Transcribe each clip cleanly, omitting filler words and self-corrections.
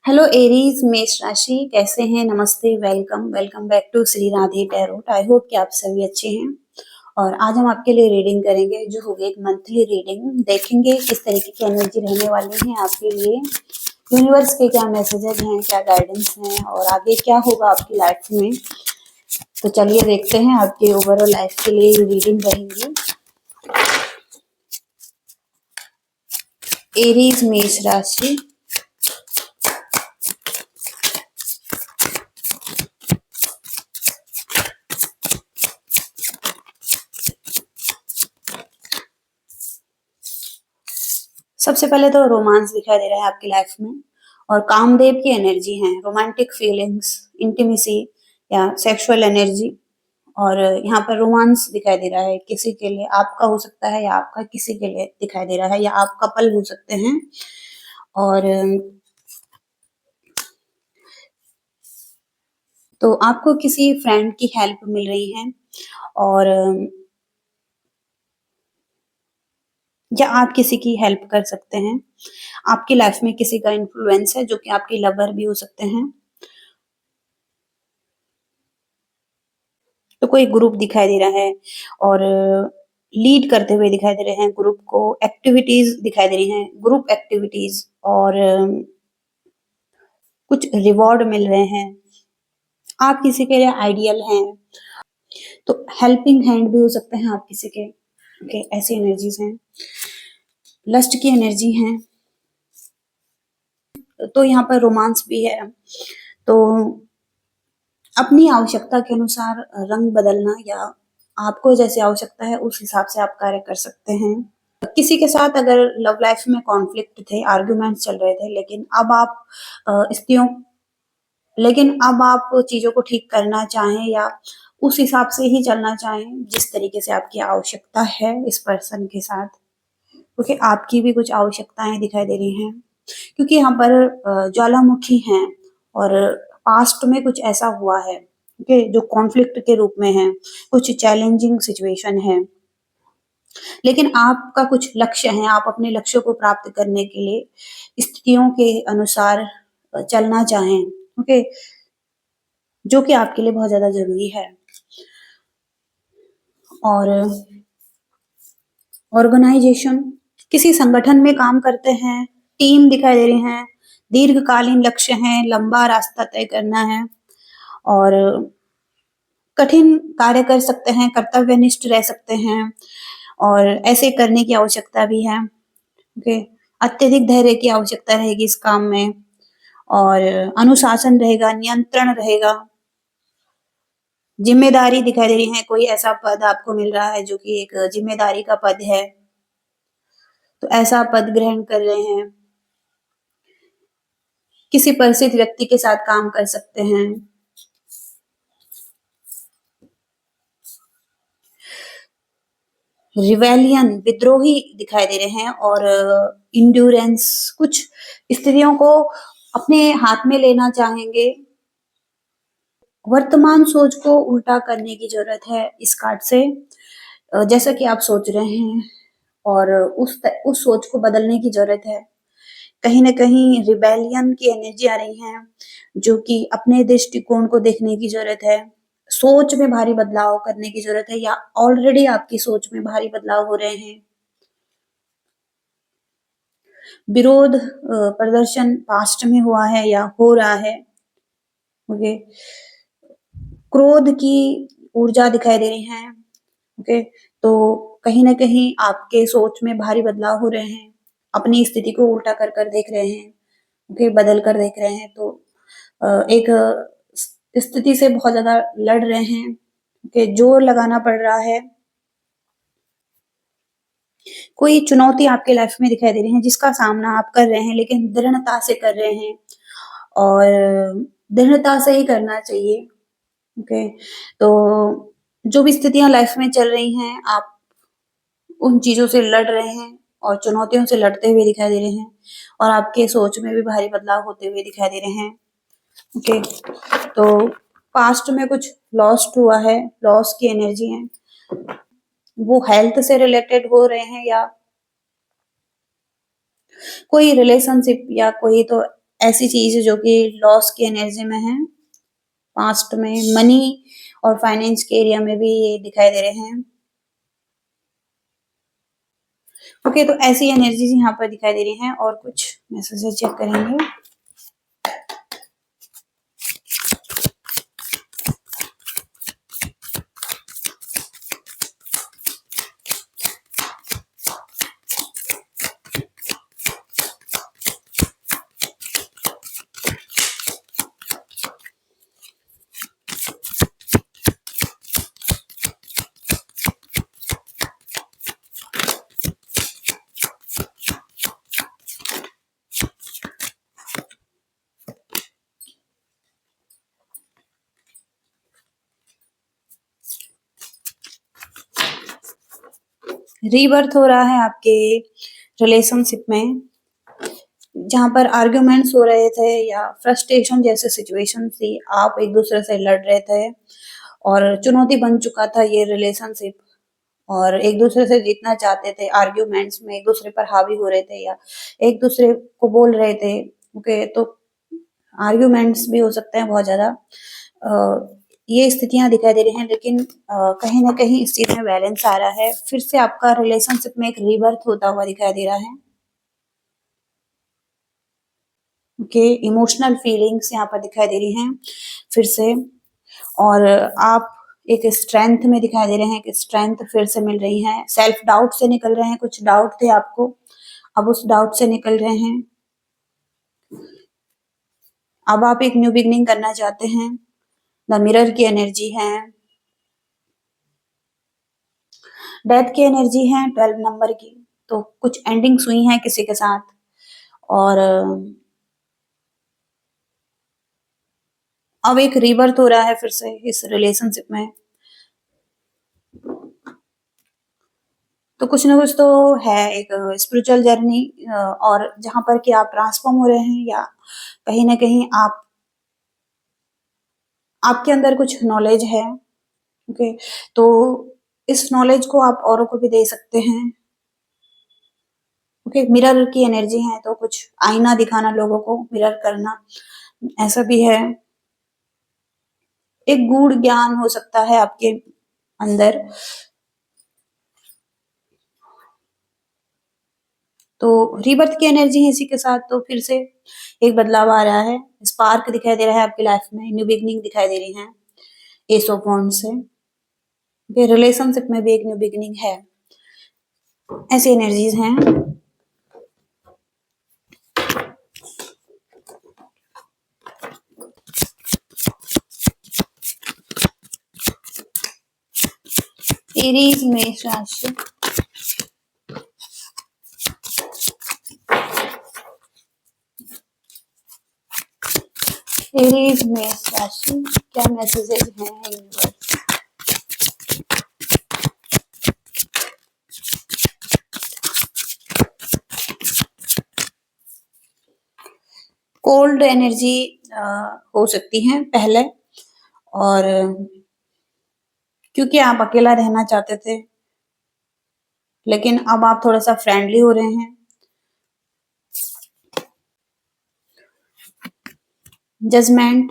Hello Aries मेष राशि कैसे हैं। नमस्ते, welcome welcome back to Shri Radhe tarot. I hope कि आप सभी अच्छे हैं। और आज हम आपके लिए रीडिंग करेंगे जो होगी एक मंथली रीडिंग। देखेंगे किस तरीके की एनर्जी रहने वाली है आपके लिए, यूनिवर्स के क्या मैसेजेस हैं, क्या गाइडेंस हैं और आगे क्या होगा आपकी लाइफ में। तो चलिए देखते हैं आपके ओवरऑल लाइफ के लिए ये रीडिंग रहेंगी। एरीज मेष राशि, सबसे पहले तो रोमांस दिखाई दे रहा है आपकी लाइफ में और कामदेव की एनर्जी है, रोमांटिक फीलिंग्स, इंटीमेसी या सेक्सुअल एनर्जी। और यहाँ पर रोमांस दिखाई दे रहा है, किसी के लिए आपका हो सकता है या आपका किसी के लिए दिखाई दे रहा है, या आप कपल हो सकते हैं। और तो आपको किसी फ्रेंड की हेल्प मिल रही है और या आप किसी की हेल्प कर सकते हैं। आपकी लाइफ में किसी का इन्फ्लुएंस है जो कि आपके लवर भी हो सकते हैं। तो कोई ग्रुप दिखाई दे रहा है और लीड करते हुए दिखाई दे रहे हैं ग्रुप को। एक्टिविटीज दिखाई दे रही हैं, ग्रुप एक्टिविटीज, और कुछ रिवॉर्ड मिल रहे हैं। आप किसी के लिए आइडियल हैं, तो हेल्पिंग हैंड भी हो सकते हैं आप किसी के। ओके, ऐसी एनर्जीज हैं। लस्ट की एनर्जी है, तो यहाँ पर रोमांस भी है। तो अपनी आवश्यकता के अनुसार रंग बदलना, या आपको जैसे आवश्यकता है उस हिसाब से आप कार्य कर सकते हैं। किसी के साथ अगर लव लाइफ में कॉन्फ्लिक्ट थे, आर्ग्यूमेंट्स चल रहे थे, स्त्रियों लेकिन अब आप चीजों को ठीक करना चाहें या उस हिसाब से ही चलना चाहें जिस तरीके से आपकी आवश्यकता है इस पर्सन के साथ, क्योंकि आपकी भी कुछ आवश्यकताएं दिखाई दे रही हैं। क्योंकि यहाँ पर ज्वालामुखी हैं और पास्ट में कुछ ऐसा हुआ है कि जो कॉन्फ्लिक्ट के रूप में है, कुछ चैलेंजिंग सिचुएशन है। लेकिन आपका कुछ लक्ष्य है, आप अपने लक्ष्यों को प्राप्त करने के लिए स्थितियों के अनुसार चलना चाहें। ओके, जो कि आपके लिए बहुत ज्यादा जरूरी है। और ऑर्गेनाइजेशन, किसी संगठन में काम करते हैं, टीम दिखाई दे रही है, दीर्घकालीन लक्ष्य है, लंबा रास्ता तय करना है और कठिन कार्य कर सकते हैं, कर्तव्यनिष्ठ रह सकते हैं और ऐसे करने की आवश्यकता भी है। ओके, अत्यधिक धैर्य की आवश्यकता रहेगी इस काम में और अनुशासन रहेगा, नियंत्रण रहेगा। जिम्मेदारी दिखाई दे रही है, कोई ऐसा पद आपको मिल रहा है जो कि एक जिम्मेदारी का पद है, तो ऐसा पद ग्रहण कर रहे हैं। किसी परिचित व्यक्ति के साथ काम कर सकते हैं। रिवेलियन, विद्रोही दिखाई दे रहे हैं और इंड्योरेंस, कुछ स्थितियों को अपने हाथ में लेना चाहेंगे। वर्तमान सोच को उल्टा करने की जरूरत है इस कार्ड से। जैसा कि आप सोच रहे हैं और उस सोच को बदलने की जरूरत है। कहीं ना कहीं रिबेलियन की एनर्जी आ रही है, जो कि अपने दृष्टिकोण को देखने की जरूरत है, सोच में भारी बदलाव करने की जरूरत है, या ऑलरेडी आपकी सोच में भारी बदलाव हो रहे हैं। विरोध प्रदर्शन पास्ट में हुआ है या हो रहा है। ओके, क्रोध की ऊर्जा दिखाई दे रही है। ओके, तो कहीं ना कहीं आपके सोच में भारी बदलाव हो रहे हैं, अपनी स्थिति को उल्टा कर कर देख रहे हैं। ओके, बदल कर देख रहे हैं, तो एक स्थिति से बहुत ज्यादा लड़ रहे हैं। ओके, जोर लगाना पड़ रहा है। कोई चुनौती आपके लाइफ में दिखाई दे रही है जिसका सामना आप कर रहे हैं, लेकिन दृढ़ता से कर रहे हैं और दृढ़ता से ही करना चाहिए। ओके, तो जो भी स्थितियां लाइफ में चल रही हैं, आप उन चीजों से लड़ रहे हैं और चुनौतियों से लड़ते हुए दिखाई दे रहे हैं और आपके सोच में भी भारी बदलाव होते हुए दिखाई दे रहे हैं। ओके, तो पास्ट में कुछ लॉस्ट हुआ है, लॉस की एनर्जी है, वो हेल्थ से रिलेटेड हो रहे हैं या कोई रिलेशनशिप या कोई तो ऐसी चीज जो कि लॉस की एनर्जी में है, पास्ट में मनी और फाइनेंस के एरिया में भी ये दिखाई दे रहे हैं। ओके, तो ऐसी एनर्जीज यहाँ पर दिखाई दे रही हैं। और कुछ मैसेजेस चेक करेंगे। रीबर्थ हो रहा है आपके रिलेशनशिप में, जहाँ पर आर्ग्यूमेंट्स हो रहे थे या फ्रस्ट्रेशन जैसे सिचुएशन थी, आप एक दूसरे से लड़ रहे थे और चुनौती बन चुका था ये रिलेशनशिप, और एक दूसरे से जीतना चाहते थे। आर्ग्यूमेंट्स में एक दूसरे पर हावी हो रहे थे या एक दूसरे को बोल रहे थे। ओके, तो आर्ग्यूमेंट्स भी हो सकते हैं बहुत ज्यादा। ये स्थितियां दिखाई दे रही हैं, लेकिन कहीं ना कहीं इस चीज में बैलेंस आ रहा है। फिर से आपका रिलेशनशिप में एक रीबर्थ होता हुआ दिखाई दे रहा है। ओके, इमोशनल फीलिंग्स यहाँ पर दिखाई दे रही हैं फिर से। और आप एक स्ट्रेंथ में दिखाई दे रहे हैं कि स्ट्रेंथ फिर से मिल रही है। सेल्फ डाउट से निकल रहे हैं, कुछ डाउट थे आपको, अब उस डाउट से निकल रहे हैं। अब आप एक न्यू बिगनिंग करना चाहते हैं। द मिरर की एनर्जी है, डेथ की एनर्जी है 12 नंबर की। तो कुछ एंडिंग्स हुई हैं किसी के साथ, और अब एक रीबर्थ हो रहा है फिर से इस रिलेशनशिप में। तो कुछ ना कुछ तो है, एक स्पिरिचुअल जर्नी, और जहां पर कि आप ट्रांसफॉर्म हो रहे हैं, या कहीं ना कहीं आप आपके अंदर कुछ नॉलेज है। ओके, तो इस नॉलेज को आप औरों को भी दे सकते हैं। ओके, मिरर की एनर्जी है, तो कुछ आईना दिखाना, लोगों को मिरर करना, ऐसा भी है। एक गूढ़ ज्ञान हो सकता है आपके अंदर। तो रीबर्थ की एनर्जी है इसी के साथ, तो फिर से एक बदलाव आ रहा है। स्पार्क दिखाई दे रहा है आपकी लाइफ में, न्यू बिगनिंग दिखाई दे रही है एस ऑफ वांड्स से। रिलेशनशिप में भी एक न्यू बिगनिंग है, ऐसी एनर्जीज हैं। एरीज मेष राशि, एरीज मेष राशि, क्या मैसेजेस हैं यूनिवर्स? कोल्ड एनर्जी हो सकती है पहले, और क्योंकि आप अकेला रहना चाहते थे, लेकिन अब आप थोड़ा सा फ्रेंडली हो रहे हैं। जजमेंट,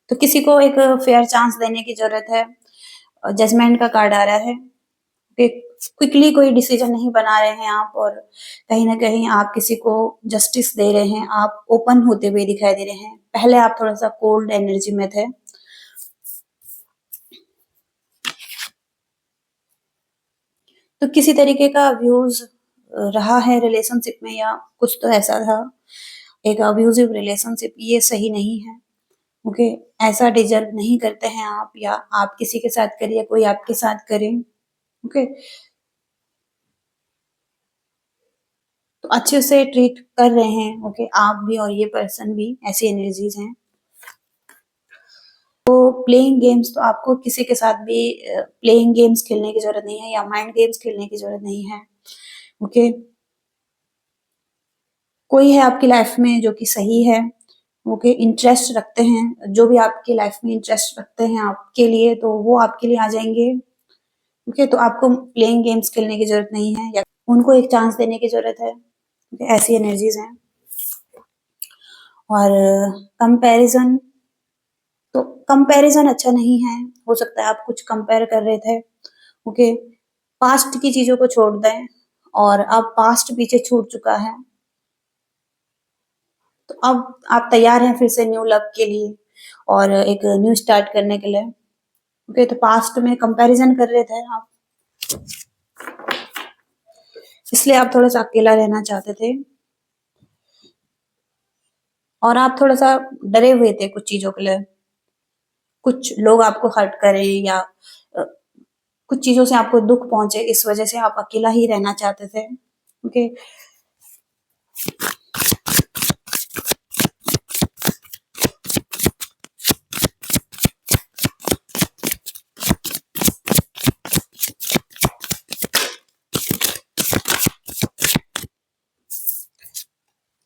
तो किसी को एक फेयर चांस देने की जरूरत है। जजमेंट का कार्ड आ रहा है कि क्विकली कोई डिसीजन नहीं बना रहे हैं आप, और कहीं ना कहीं आप किसी को जस्टिस दे रहे हैं। आप ओपन होते हुए दिखाई दे रहे हैं, पहले आप थोड़ा सा कोल्ड एनर्जी में थे। तो किसी तरीके का अब्यूज रहा है रिलेशनशिप में, या कुछ तो ऐसा था, एक अब्यूजिव रिलेशनशिप, ये सही नहीं है। ओके, ऐसा डिजर्व नहीं करते हैं आप, या आप किसी के साथ करिए, कोई आपके साथ करे। ओके, तो अच्छे से ट्रीट कर रहे हैं। ओके, आप भी और ये पर्सन भी, ऐसी एनर्जीज हैं। तो प्लेइंग गेम्स, तो आपको किसी के साथ भी प्लेइंग गेम्स खेलने की जरूरत नहीं है, या माइंड गेम्स खेलने की जरूरत नहीं है। ओके, कोई है आपकी लाइफ में जो कि सही है। ओके, इंटरेस्ट रखते हैं, जो भी आपकी लाइफ में इंटरेस्ट रखते हैं आपके लिए, तो वो आपके लिए आ जाएंगे। ओके, तो आपको प्लेइंग गेम्स खेलने की जरूरत नहीं है, या उनको एक चांस देने की जरूरत है। ओके, ऐसी एनर्जीज हैं। और कंपैरिजन, तो कंपैरिजन अच्छा नहीं है। हो सकता है आप कुछ कंपेयर कर रहे थे, ओके। पास्ट की चीजों को छोड़ दें, और अब पास्ट पीछे छूट चुका है, तो अब आप तैयार हैं फिर से न्यू लव के लिए और एक न्यू स्टार्ट करने के लिए, ओके। तो पास्ट में कंपैरिजन कर रहे थे आप, इसलिए आप थोड़ा सा अकेला रहना चाहते थे, और आप थोड़ा सा डरे हुए थे कुछ चीजों के लिए, कुछ लोग आपको हर्ट करें या अ, कुछ चीजों से आपको दुख पहुंचे, इस वजह से आप अकेला ही रहना चाहते थे, ओके।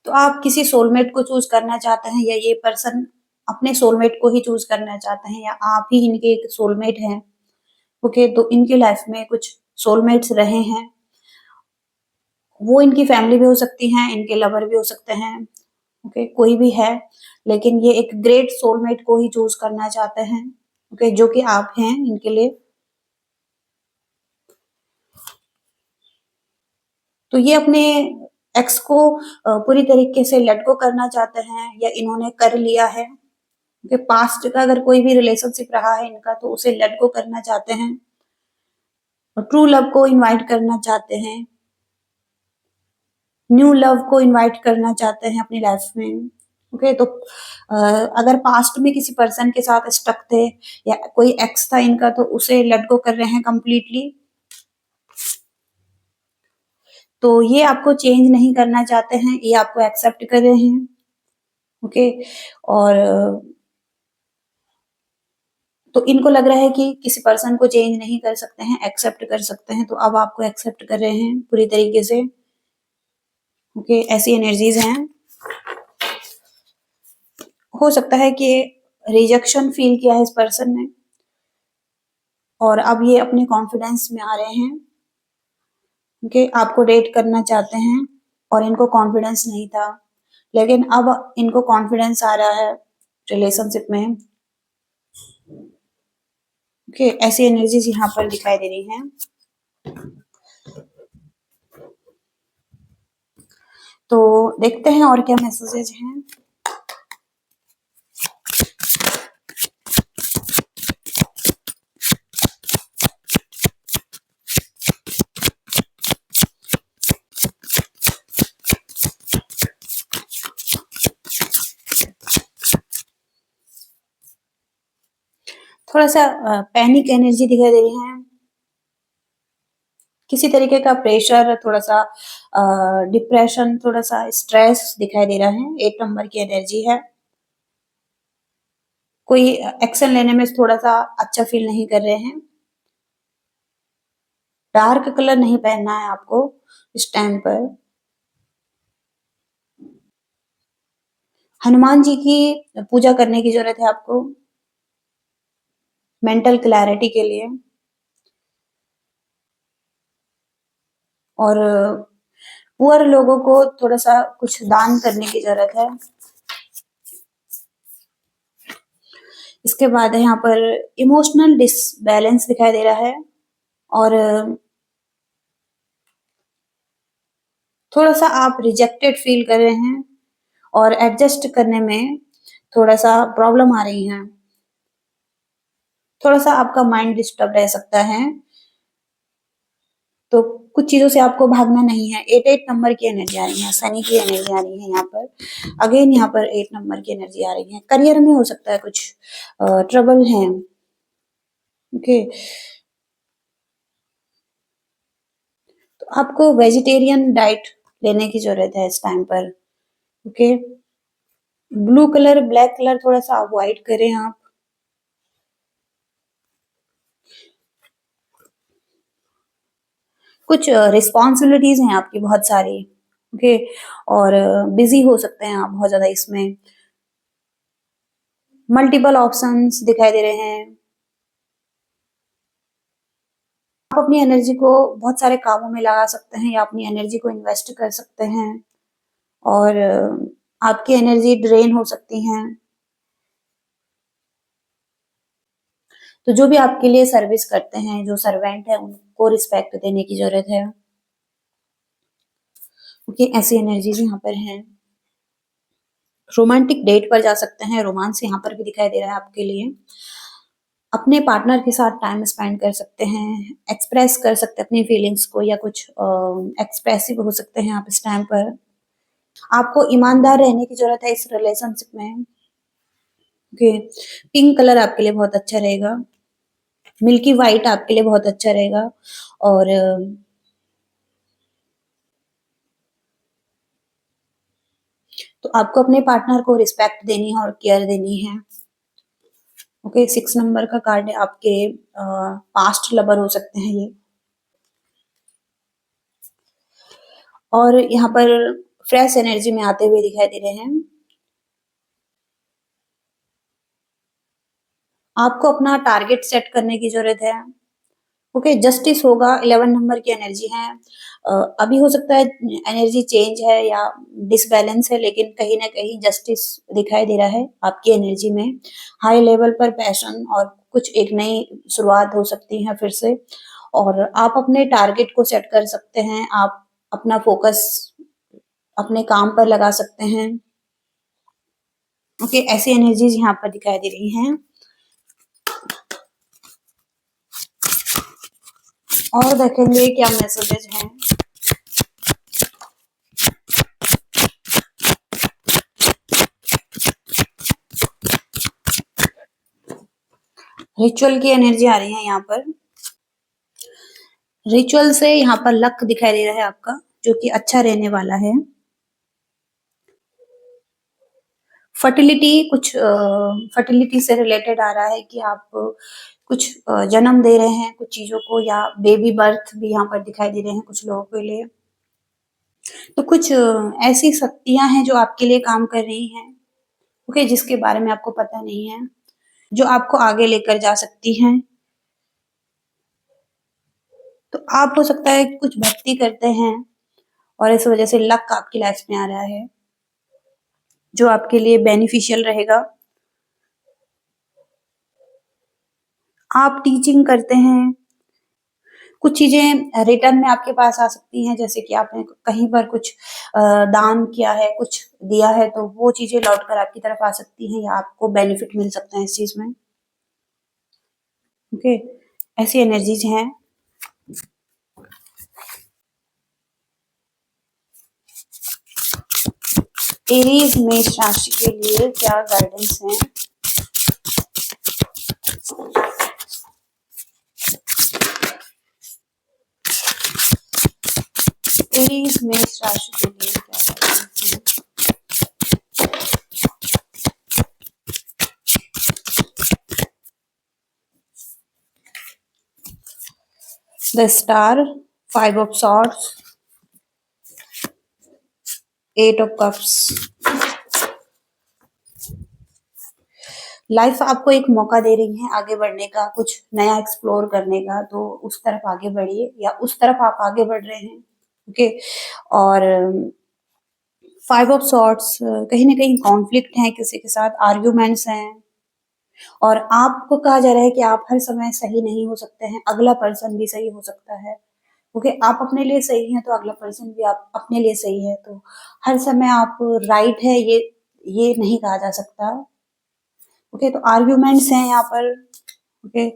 तो आप किसी सोलमेट को चूज करना चाहते हैं, या ये पर्सन अपने सोलमेट को ही चूज करना चाहते हैं, या आप ही इनके एक सोलमेट हैं, ओके। तो इनकी लाइफ में कुछ सोलमेट्स रहे हैं, वो इनकी फैमिली भी हो सकती हैं, इनके लवर भी हो सकते हैं, ओके। कोई भी है, लेकिन ये एक ग्रेट सोलमेट को ही चूज करना चाहते हैं, ओके, जो कि आप हैं इनके लिए। तो ये अपने एक्स को पूरी तरीके से लेट गो करना चाहते हैं, या इन्होंने कर लिया है, कि पास्ट का अगर कोई भी रिलेशनशिप रहा है इनका, तो उसे लेट गो करना चाहते हैं, और ट्रू लव को इनवाइट करना चाहते हैं, न्यू लव को इनवाइट करना चाहते हैं अपनी लाइफ में, ओके। तो अगर पास्ट में किसी पर्सन के साथ स्टक थे, या कोई एक्स था इनका, तो उसे लेट गो कर रहे हैं कंप्लीटली। तो ये आपको चेंज नहीं करना चाहते हैं, ये आपको एक्सेप्ट कर रहे हैं, ओके। और तो इनको लग रहा है कि किसी पर्सन को चेंज नहीं कर सकते हैं, एक्सेप्ट कर सकते हैं, तो अब आपको एक्सेप्ट कर रहे हैं पूरी तरीके से, ओके। ऐसी एनर्जीज हैं। हो सकता है कि रिजेक्शन फील किया है इस पर्सन ने, और अब ये अपने कॉन्फिडेंस में आ रहे हैं, ओके। आपको डेट करना चाहते हैं, और इनको कॉन्फिडेंस नहीं था, लेकिन अब इनको कॉन्फिडेंस आ रहा है रिलेशनशिप में, ओके। ऐसी एनर्जीज यहाँ पर दिखाई दे रही हैं। तो देखते हैं और क्या मैसेजेज हैं। थोड़ा सा पैनिक एनर्जी दिखाई दे रही है, किसी तरीके का प्रेशर, थोड़ा सा डिप्रेशन, थोड़ा सा स्ट्रेस दिखाई दे रहा है। 8 नंबर की एनर्जी है। कोई एक्शन लेने में थोड़ा सा अच्छा फील नहीं कर रहे हैं। डार्क कलर नहीं पहनना है आपको इस टाइम पर। हनुमान जी की पूजा करने की जरूरत है आपको, मेंटल क्लैरिटी के लिए। और पुअर लोगों को थोड़ा सा कुछ दान करने की जरूरत है। इसके बाद यहाँ पर इमोशनल डिसबैलेंस दिखाई दे रहा है, और थोड़ा सा आप रिजेक्टेड फील कर रहे हैं, और एडजस्ट करने में थोड़ा सा प्रॉब्लम आ रही है। थोड़ा सा आपका माइंड डिस्टर्ब रह सकता है, तो कुछ चीजों से आपको भागना नहीं है। 8 नंबर की एनर्जी आ रही है, शनि की एनर्जी आ रही है यहाँ पर। अगेन यहाँ पर 8 नंबर की एनर्जी आ रही है। करियर में हो सकता है कुछ ट्रबल है, ओके। तो आपको वेजिटेरियन डाइट लेने की जरूरत है इस टाइम पर, okay. Blue colour, black colour थोड़ा सा अवॉइड करें आप। कुछ रिस्पॉन्सिबिलिटीज हैं आपकी बहुत सारी, ओके। और बिजी हो सकते हैं आप बहुत ज्यादा इसमें। मल्टीपल ऑप्शंस दिखाई दे रहे हैं। आप अपनी एनर्जी को बहुत सारे कामों में लगा सकते हैं, या अपनी एनर्जी को इन्वेस्ट कर सकते हैं। और आपकी एनर्जी ड्रेन हो सकती है। तो जो भी आपके लिए सर्विस करते हैं, जो सर्वेंट है, उनको रिस्पेक्ट देने की ज़रूरत है। ओके, ऐसी एनर्जीज़ यहाँ पर हैं। रोमांटिक डेट पर जा सकते हैं, रोमांस यहाँ पर भी दिखाई दे रहा है आपके लिए। अपने पार्टनर के साथ टाइम स्पेंड कर सकते हैं, एक्सप्रेस कर सकते हैं अपनी फीलिंग्स को, या कुछ एक्सप्रेसिव हो सकते हैं आप इस टाइम पर। आपको ईमानदार रहने की ज़रूरत है इस रिलेशनशिप में। ओके, पिंक कलर आपके लिए बहुत अच्छा रहेगा। मिल्की व्हाइट आपके लिए बहुत अच्छा रहेगा। और तो आपको अपने पार्टनर को रिस्पेक्ट देनी है और केयर देनी है। ओके, 6 नंबर का कार्ड है, आपके पास्ट लवर हो सकते हैं ये। और यहाँ पर फ्रेश एनर्जी में आते हुए दिखाई दे रहे हैं। आपको अपना टारगेट सेट करने की ज़रूरत है। ओके, जस्टिस होगा, 11 नंबर की एनर्जी है। अभी हो सकता है एनर्जी चेंज है या डिसबैलेंस है, लेकिन कहीं न कहीं जस्टिस दिखाई दे रहा है आपकी एनर्जी में। हाई लेवल पर पैशन और कुछ एक नई शुरुआत हो सकती है फिर से, और आप अपने टारगेट को सेट कर सकते हैं। आप अपना फ़ोकस अपने काम पर लगा सकते हैं। ओके, ऐसी एनर्जीज़ यहाँ पर दिखाई दे रही हैं। और देखेंगे क्या मैसेजेज हैं। रिचुअल की एनर्जी आ रही है यहाँ पर। रिचुअल से यहाँ पर लक दिखाई दे रहा है आपका, जो कि अच्छा रहने वाला है। फर्टिलिटी, कुछ फर्टिलिटी से रिलेटेड आ रहा है कि आप कुछ जन्म दे रहे हैं कुछ चीज़ों को, या बेबी बर्थ भी यहाँ पर दिखाई दे रहे हैं कुछ लोगों के लिए। तो कुछ ऐसी शक्तियाँ हैं जो आपके लिए काम कर रही हैं, ओके, जिसके बारे में आपको पता नहीं है, जो आपको आगे लेकर जा सकती हैं। तो आप हो सकता है कुछ भक्ति करते हैं और इस वजह से लक आपकी लाइफ में आ रहा है, जो आपके लिए बेनिफिशियल रहेगा। आप टीचिंग करते हैं, कुछ चीज़ें रिटर्न में आपके पास आ सकती हैं, जैसे कि आपने कहीं पर कुछ दान किया है, कुछ दिया है, तो वो चीज़ें लौट कर आपकी तरफ आ सकती हैं, या आपको बेनिफिट मिल सकता है इस चीज़ में। ओके, ऐसी एनर्जीज हैं। एरीज मेष राशि के लिए क्या गाइडेंस है? एरीज मेष राशि के लिए क्या गाइडेंस है? The star, 5 of swords, 8 of cups. Life आपको एक मौका दे रही है आगे बढ़ने का, कुछ नया एक्सप्लोर करने का, तो उस तरफ आगे बढ़िए, या उस तरफ आप आगे बढ़ रहे हैं। ओके, और 5 ऑफ सॉर्ड्स, कहीं ना कहीं कॉन्फ्लिक्ट है, किसी के साथ आर्ग्यूमेंट्स हैं, और आपको कहा जा रहा है कि आप हर समय सही नहीं हो सकते हैं, अगला पर्सन भी सही हो सकता है। ओके, आप अपने लिए सही हैं तो अगला पर्सन भी आप अपने लिए सही है, तो हर समय आप राइट है, ये नहीं कहा जा सकता। ओके, तो आर्ग्यूमेंट्स हैं यहाँ पर। ओके,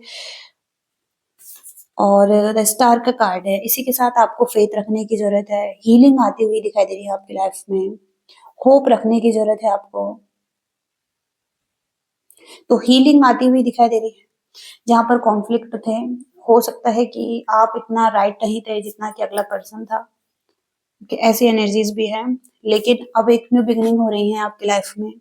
और द स्टार का कार्ड है, इसी के साथ आपको फेथ रखने की जरूरत है। हीलिंग आती हुई दिखाई दे रही है आपकी लाइफ में, होप रखने की जरूरत है आपको। तो हीलिंग आती हुई दिखाई दे रही है। जहाँ पर कॉन्फ्लिक्ट थे, हो सकता है कि आप इतना राइट नहीं थे जितना कि अगला पर्सन था, कि ऐसी एनर्जीज भी हैं, लेकिन अब एक न्यू बिगनिंग हो रही है आपकी लाइफ में।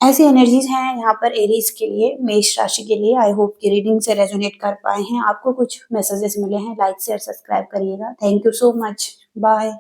ऐसी एनर्जीज हैं यहाँ पर एरीज के लिए, मेष राशि के लिए। आई होप कि रीडिंग से रेजोनेट कर पाए हैं, आपको कुछ मैसेजेस मिले हैं। लाइक शेयर सब्सक्राइब करिएगा। Thank you so much, bye.